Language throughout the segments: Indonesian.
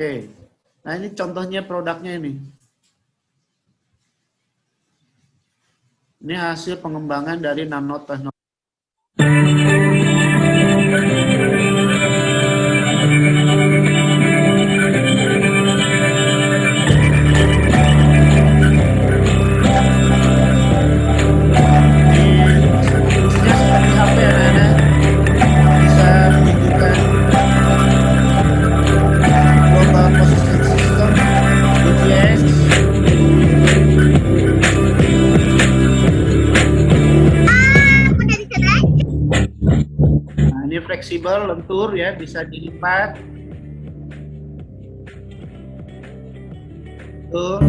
Oke. Nah, ini contohnya produknya ini. Ini hasil pengembangan dari nanoteknologi. Jenisnya seperti apa ya, Nana? Bisa menunjukkan global positioning system, GPS. Nah, ini fleksibel, lentur ya, bisa dilipat. Tuh.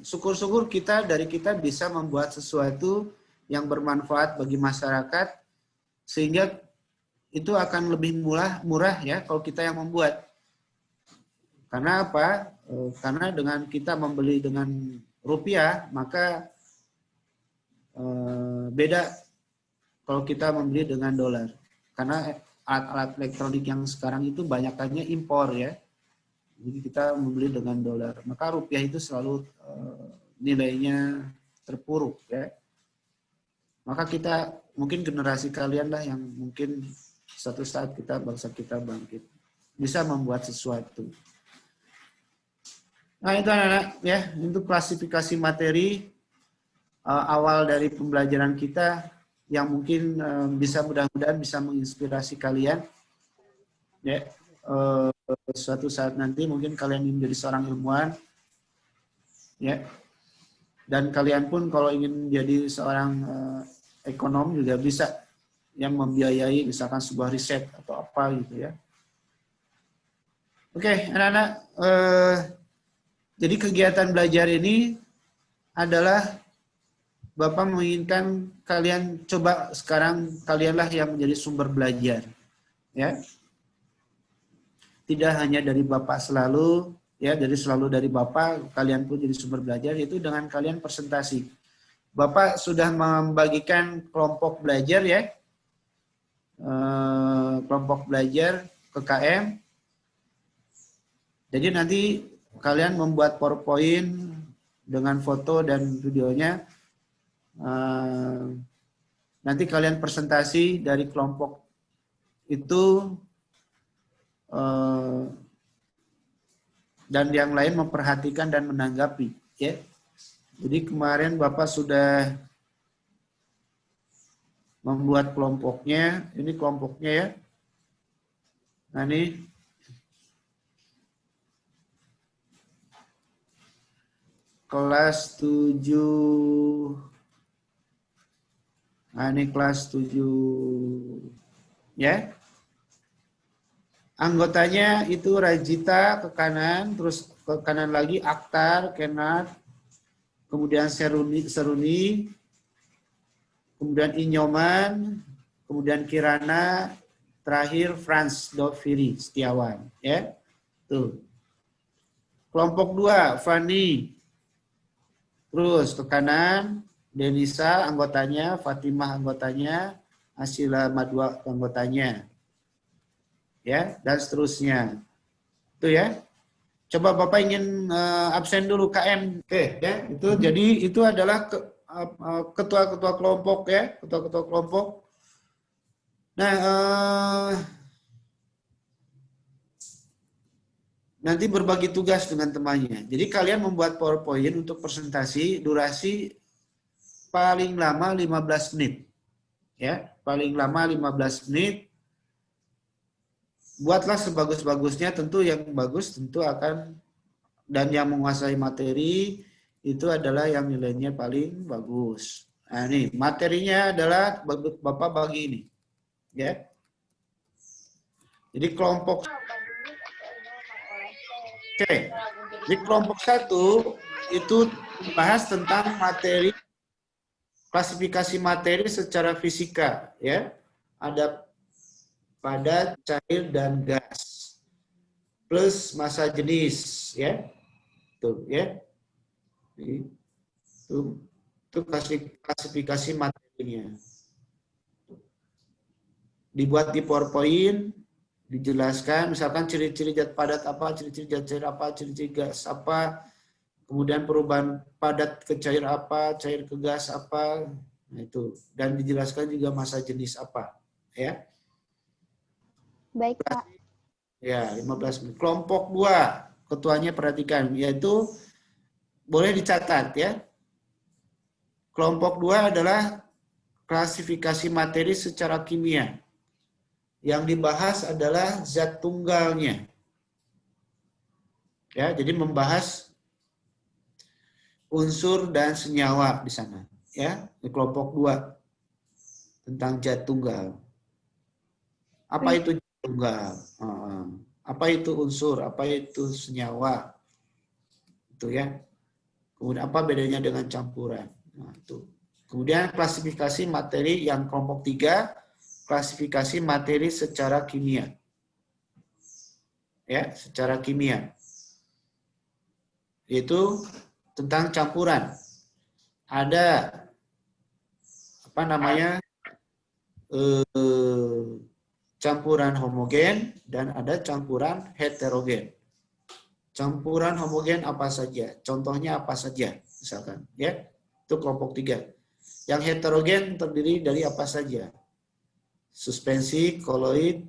Syukur-syukur dari kita bisa membuat sesuatu yang bermanfaat bagi masyarakat, sehingga itu akan lebih murah ya kalau kita yang membuat. Karena apa? Karena dengan kita membeli dengan rupiah, maka beda kalau kita membeli dengan dolar. Karena alat-alat elektronik yang sekarang itu banyakannya impor ya. Jadi kita membeli dengan dolar, maka rupiah itu selalu nilainya terpuruk ya. Maka kita, mungkin generasi kalian lah yang mungkin suatu saat bangsa kita bangkit, bisa membuat sesuatu. Nah itu anak-anak ya, untuk klasifikasi materi awal dari pembelajaran kita yang mungkin bisa mudah-mudahan bisa menginspirasi kalian ya. Suatu saat nanti mungkin kalian ingin menjadi seorang ilmuwan ya, dan kalian pun kalau ingin menjadi seorang ekonom juga bisa yang membiayai misalkan sebuah riset atau apa gitu ya. Oke, anak-anak, jadi kegiatan belajar ini adalah Bapak menginginkan kalian coba sekarang kalianlah yang menjadi sumber belajar ya. Tidak hanya dari Bapak selalu, ya, selalu dari Bapak, kalian pun jadi sumber belajar, itu dengan kalian presentasi. Bapak sudah membagikan kelompok belajar ya, kelompok belajar KKM. Jadi nanti kalian membuat PowerPoint dengan foto dan videonya. Nanti kalian presentasi dari kelompok itu, dan yang lain memperhatikan dan menanggapi ya. Jadi kemarin Bapak sudah membuat kelompoknya, ini kelompoknya ya. Nah ini kelas 7. Nah ini kelas 7 ya. Anggotanya itu Rajita ke kanan, terus ke kanan lagi Akhtar, Kenat, kemudian Seruni, kemudian Inyoman, kemudian Kirana, terakhir Franz Doviri Setiawan, ya. Tuh. Kelompok 2, Fani. Terus ke kanan Denisa anggotanya, Fatimah anggotanya, Asila Madwa anggotanya. Ya, dan seterusnya. Itu ya. Coba Bapak ingin absen dulu KM. Oke, ya. Itu jadi itu adalah ketua-ketua kelompok ya, ketua-ketua kelompok. Nah, nanti berbagi tugas dengan temannya. Jadi kalian membuat PowerPoint untuk presentasi, durasi paling lama 15 menit. Ya, paling lama 15 menit. Buatlah sebagus-bagusnya, tentu yang bagus tentu akan, dan yang menguasai materi itu adalah yang nilainya paling bagus. Nah ini materinya adalah Bapak bagi ini ya. Jadi kelompok Oke, di kelompok 1 itu membahas tentang materi, klasifikasi materi secara fisika, ya. Ada padat, cair, dan gas. Plus massa jenis, ya. Tuh, ya. Itu klasifikasi materinya. Dibuat di PowerPoint, dijelaskan, misalkan ciri-ciri zat padat apa, ciri-ciri zat cair apa, ciri-ciri gas apa, kemudian perubahan padat ke cair apa, cair ke gas apa, nah itu. Dan dijelaskan juga massa jenis apa, ya. Baik, Pak. Ya, 15 menit. Kelompok 2, ketuanya perhatikan, yaitu boleh dicatat, ya. Kelompok 2 adalah klasifikasi materi secara kimia. Yang dibahas adalah zat tunggalnya. Ya, jadi membahas unsur dan senyawa di sana, ya. Di kelompok 2 tentang zat tunggal. Apa itu zat tunggal? Apa itu unsur? Apa itu senyawa? Itu, ya. Kemudian apa bedanya dengan campuran? Nah, itu. Kemudian klasifikasi materi yang kelompok 3, klasifikasi materi secara kimia. Ya, secara kimia. Itu tentang campuran. Ada apa namanya? Campuran homogen dan ada campuran heterogen. Campuran homogen apa saja? Contohnya apa saja? Misalkan, ya. Itu kelompok 3. Yang heterogen terdiri dari apa saja? Suspensi, koloid,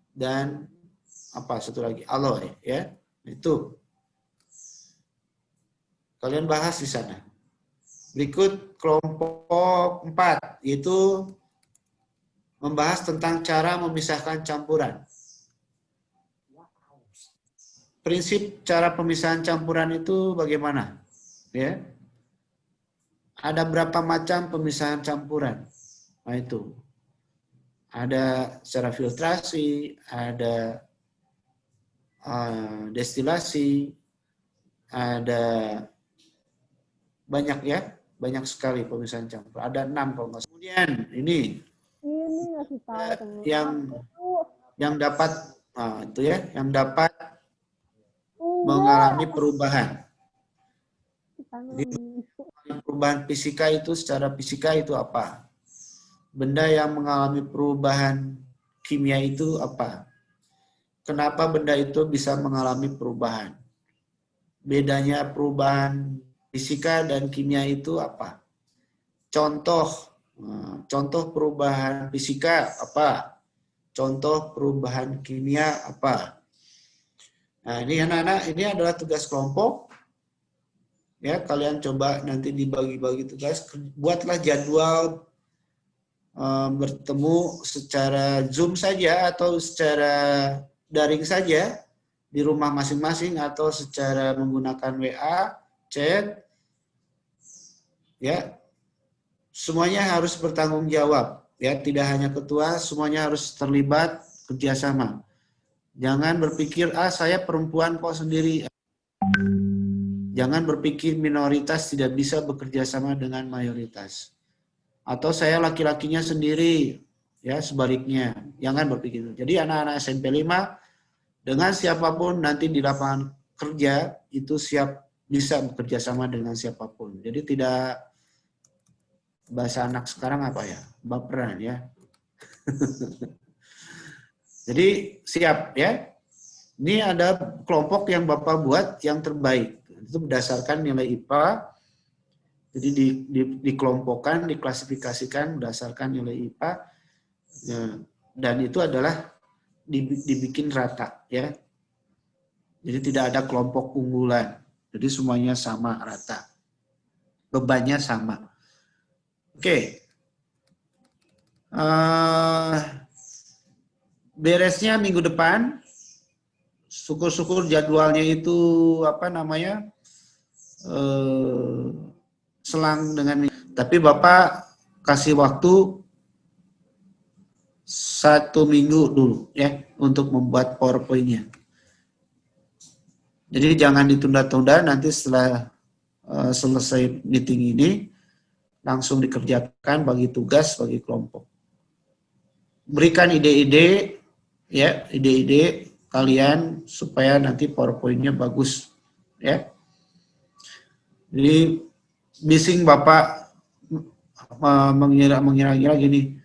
dan apa satu lagi? Alloy, ya. Itu. Kalian bahas di sana. Berikut kelompok 4, yaitu membahas tentang cara memisahkan campuran. Prinsip cara pemisahan campuran itu bagaimana? Ya. Ada berapa macam pemisahan campuran? Nah, itu. Ada secara filtrasi, ada destilasi, ada banyak, ya, banyak sekali pemisahan campur. Ada 6 kalau nggak salah. Kemudian ini ngasih tahu yang dapat, itu ya, yang dapat mengalami perubahan. Jadi, perubahan fisika itu secara fisika itu apa? Benda yang mengalami perubahan kimia itu apa? Kenapa benda itu bisa mengalami perubahan? Bedanya perubahan fisika dan kimia itu apa? Contoh perubahan fisika apa? Contoh perubahan kimia apa? Nah, ini anak-anak, ini adalah tugas kelompok. Ya, kalian coba nanti dibagi-bagi tugas, buatlah jadwal bertemu secara Zoom saja atau secara daring saja di rumah masing-masing atau secara menggunakan WA, chat. Ya. Semuanya harus bertanggung jawab, ya, tidak hanya ketua, semuanya harus terlibat kerjasama. Jangan berpikir, saya perempuan kok sendiri. Jangan berpikir minoritas tidak bisa bekerja sama dengan mayoritas. Atau saya laki-lakinya sendiri, ya, sebaliknya. Jangan berpikir itu. Jadi anak-anak SMP 5 dengan siapapun nanti di lapangan kerja itu siap bisa bekerja sama dengan siapapun. Jadi tidak, bahasa anak sekarang apa ya? Baperan, ya. Jadi siap, ya. Ini ada kelompok yang Bapak buat yang terbaik. Itu berdasarkan nilai IPA. Jadi dikelompokkan, diklasifikasikan berdasarkan nilai IPA. Ya, dan itu adalah dibikin rata, ya. Jadi tidak ada kelompok unggulan. Jadi semuanya sama rata. Bebannya sama. Oke. Beresnya minggu depan. Syukur-syukur jadwalnya itu apa namanya? Selang dengan, tapi Bapak kasih waktu 1 minggu dulu, ya, untuk membuat PowerPoint-nya. Jadi jangan ditunda-tunda, nanti setelah selesai meeting ini langsung dikerjakan bagi tugas bagi kelompok. Berikan ide-ide ya, ide-ide kalian supaya nanti PowerPoint-nya bagus ya. Jadi bising Bapak mengira-ngira gini,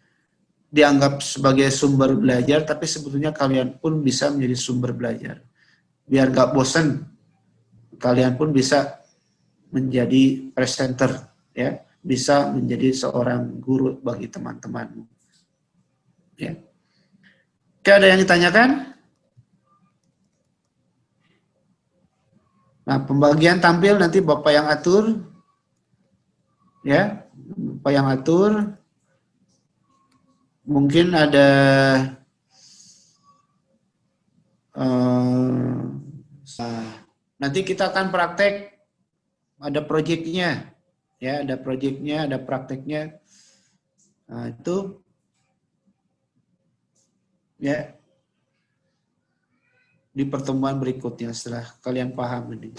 dianggap sebagai sumber belajar, tapi sebetulnya kalian pun bisa menjadi sumber belajar. Biar gak bosan, kalian pun bisa menjadi presenter, ya, bisa menjadi seorang guru bagi teman-temanmu. Ya. Oke, ada yang ditanyakan? Nah, pembagian tampil nanti Bapak yang atur, ya, Bapak yang atur. Mungkin ada nanti kita akan praktek, ada proyeknya, ya, ada proyeknya, ada prakteknya. Nah, itu ya di pertemuan berikutnya setelah kalian paham ini.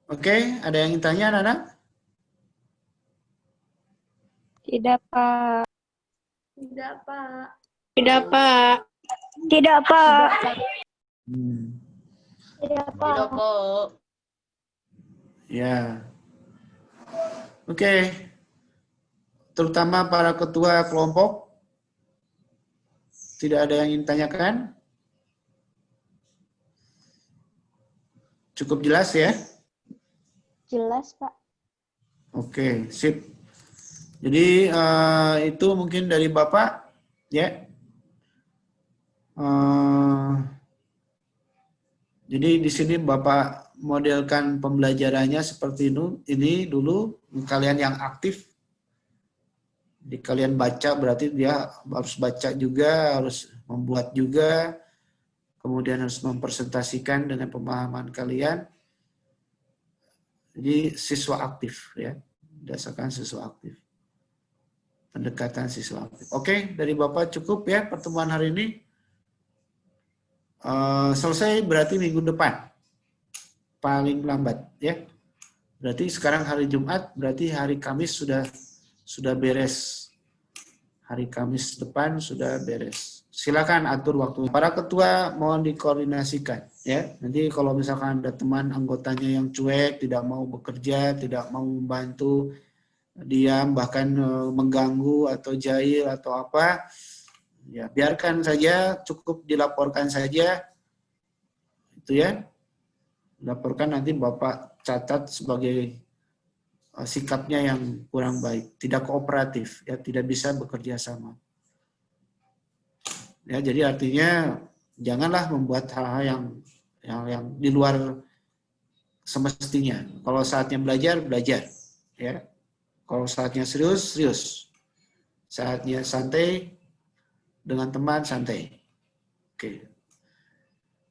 Oke, ada yang ingin tanya, anak-anak? Tidak, Pak. Tidak, Pak. Tidak, Pak. Tidak, Pak. Tidak, Pak. Tidak, Pak. Ya. Oke. Terutama para ketua kelompok. Tidak ada yang ingin tanyakan? Cukup jelas ya? Jelas, Pak. Oke, sip. Jadi itu mungkin dari Bapak, ya. Jadi di sini Bapak modelkan pembelajarannya seperti ini dulu. Kalian yang aktif, jadi kalian baca berarti dia harus baca juga, harus membuat juga, kemudian harus mempresentasikan dengan pemahaman kalian. Jadi siswa aktif ya, berdasarkan siswa aktif. Pendekatan siswa aktif. Oke, dari Bapak cukup ya pertemuan hari ini. Selesai berarti minggu depan. Paling lambat ya. Berarti sekarang hari Jumat, berarti hari Kamis sudah beres. Hari Kamis depan sudah beres. Silakan atur waktu. Para ketua mohon dikoordinasikan ya. Nanti kalau misalkan ada teman anggotanya yang cuek, tidak mau bekerja, tidak mau membantu, diam, bahkan mengganggu atau jahil atau apa, ya biarkan saja, cukup dilaporkan saja. Itu ya. Laporkan, nanti Bapak catat sebagai sikapnya yang kurang baik, tidak kooperatif, ya tidak bisa bekerja sama. Ya, jadi artinya janganlah membuat hal-hal yang di luar semestinya. Kalau saatnya belajar, belajar, ya. Kalau saatnya serius, serius. Saatnya santai dengan teman, santai. Oke.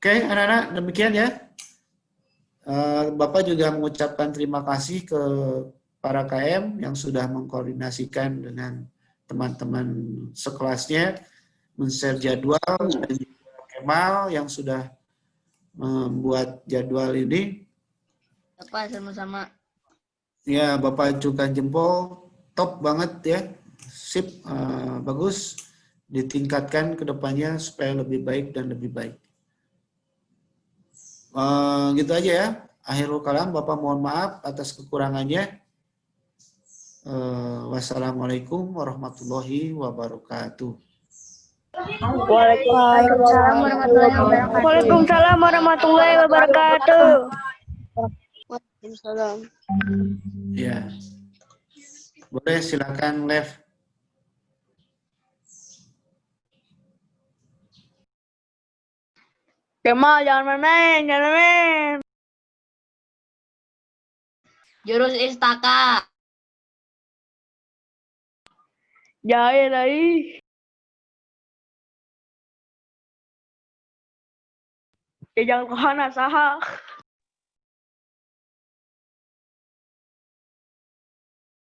Oke, anak-anak, demikian ya. Bapak juga mengucapkan terima kasih ke para KM yang sudah mengkoordinasikan dengan teman-teman sekelasnya, men-share jadwal, dan juga Kemal yang sudah membuat jadwal ini. Bapak sama-sama. Ya, Bapak ajukan jempol, top banget ya, sip, bagus, ditingkatkan ke depannya supaya lebih baik dan lebih baik. Gitu aja ya. Akhirul kalam, Bapak mohon maaf atas kekurangannya. Wassalamualaikum warahmatullahi wabarakatuh. Waalaikumsalam warahmatullahi wabarakatuh. Waalaikumsalam warahmatullahi wabarakatuh. Waalaikumsalam. Ya. Boleh silakan live. Kemal, jangan main, jangan main. Jurus istaka. Jahil lagi. Ya jangan kemana, saha.